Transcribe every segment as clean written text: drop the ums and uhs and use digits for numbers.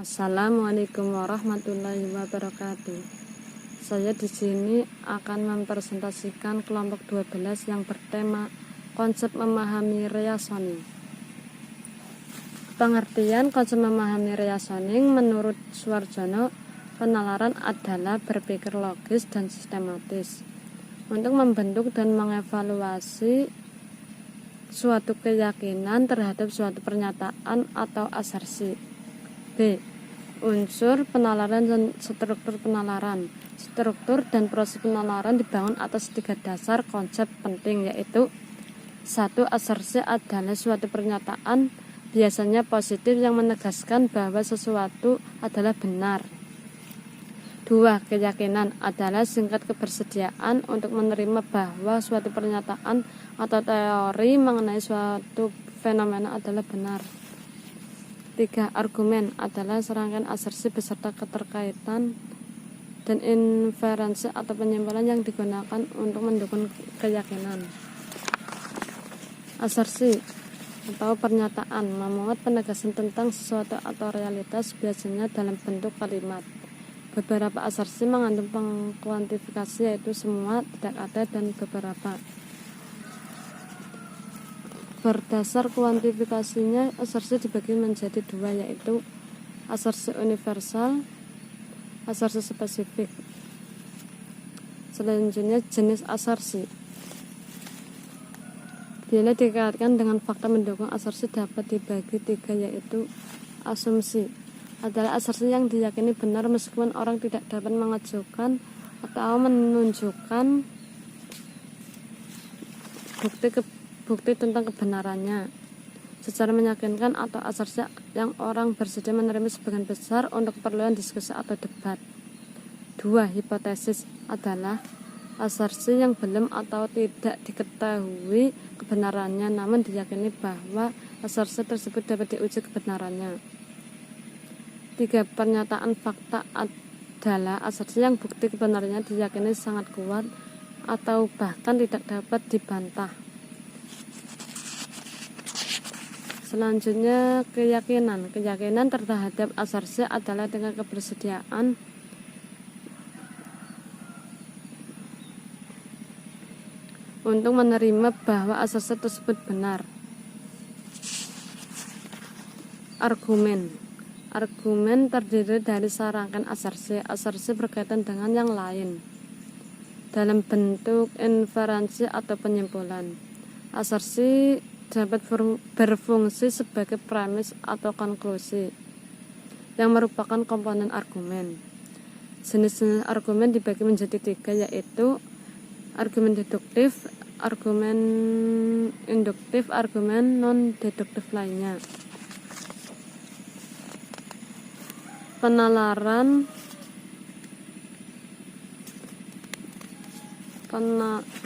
Assalamualaikum warahmatullahi wabarakatuh. Saya di sini akan mempresentasikan kelompok 12 yang bertema konsep memahami reasoning. Pengertian konsep memahami reasoning menurut Suarjono, penalaran adalah berpikir logis dan sistematis untuk membentuk dan mengevaluasi suatu keyakinan terhadap suatu pernyataan atau asersi. B. Unsur penalaran dan struktur penalaran. Struktur dan proses penalaran dibangun atas 3 dasar konsep penting, yaitu 1. Asersi adalah suatu pernyataan biasanya positif yang menegaskan bahwa sesuatu adalah benar. 2. Keyakinan adalah singkat kebersediaan untuk menerima bahwa suatu pernyataan atau teori mengenai suatu fenomena adalah benar. 3. Argumen adalah serangkaian asersi beserta keterkaitan dan inferensi atau penyimpulan yang digunakan untuk mendukung keyakinan. Asersi atau pernyataan memuat penegasan tentang sesuatu atau realitas, biasanya dalam bentuk kalimat. Beberapa asersi mengandung pengkuantifikasi, yaitu semua, tidak ada, dan beberapa. Berdasar kuantifikasinya, asersi dibagi menjadi 2, yaitu asersi universal, asersi spesifik. Selanjutnya jenis asersi. Bila dikaitkan dengan fakta mendukung, asersi dapat dibagi 3, yaitu asumsi adalah asersi yang diyakini benar meskipun orang tidak dapat mengajukan atau menunjukkan bukti tentang kebenarannya secara meyakinkan, atau asersi yang orang bersedia menerima sebagian besar untuk keperluan diskusi atau debat. 2. Hipotesis adalah asersi yang belum atau tidak diketahui kebenarannya, namun diyakini bahwa asersi tersebut dapat diuji kebenarannya. 3. Pernyataan fakta adalah asersi yang bukti kebenarannya diyakini sangat kuat atau bahkan tidak dapat dibantah. Selanjutnya keyakinan. Keyakinan terhadap asersi adalah dengan kebersediaan untuk menerima bahwa asersi tersebut benar. Argumen terdiri dari serangkaian asersi. Asersi berkaitan dengan yang lain dalam bentuk inferensi atau penyimpulan. Asersi dapat berfungsi sebagai premis atau konklusi yang merupakan komponen argumen. Jenis-jenis argumen dibagi menjadi 3, yaitu argumen deduktif, argumen induktif, argumen non-deduktif lainnya. Penalaran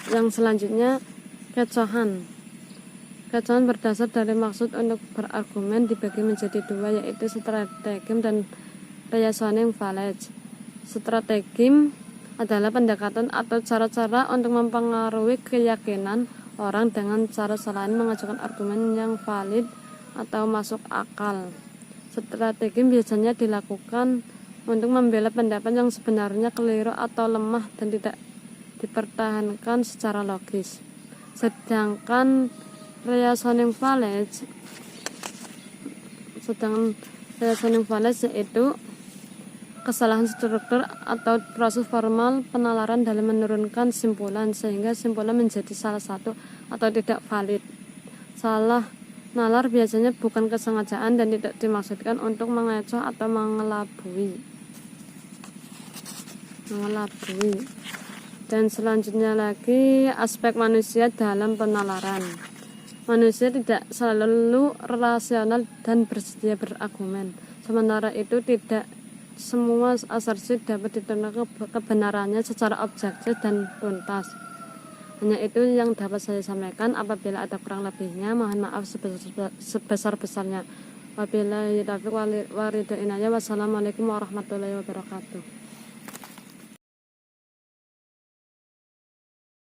yang selanjutnya kecohan berdasar dari maksud untuk berargumen dibagi menjadi 2, yaitu strategem dan reasoning valence. Strategem adalah pendekatan atau cara-cara untuk mempengaruhi keyakinan orang dengan cara selain mengajukan argumen yang valid atau masuk akal. Strategem biasanya dilakukan untuk membela pendapat yang sebenarnya keliru atau lemah dan tidak dipertahankan secara logis. Sedangkan reasoning valence yaitu kesalahan struktur atau proses formal penalaran dalam menurunkan simpulan sehingga simpulan menjadi salah satu atau tidak valid. Salah nalar biasanya bukan kesengajaan dan tidak dimaksudkan untuk mengecoh atau mengelabui. Dan selanjutnya lagi aspek manusia dalam penalaran. Manusia tidak selalu rasional dan bersedia berargumen. Sementara itu tidak semua asersi dapat diterima kebenarannya secara objektif dan tuntas. Hanya itu yang dapat saya sampaikan. Apabila ada kurang lebihnya, mohon maaf sebesar-besarnya. Wabillahi taufiq wal hidayah. Wassalamualaikum warahmatullahi wabarakatuh.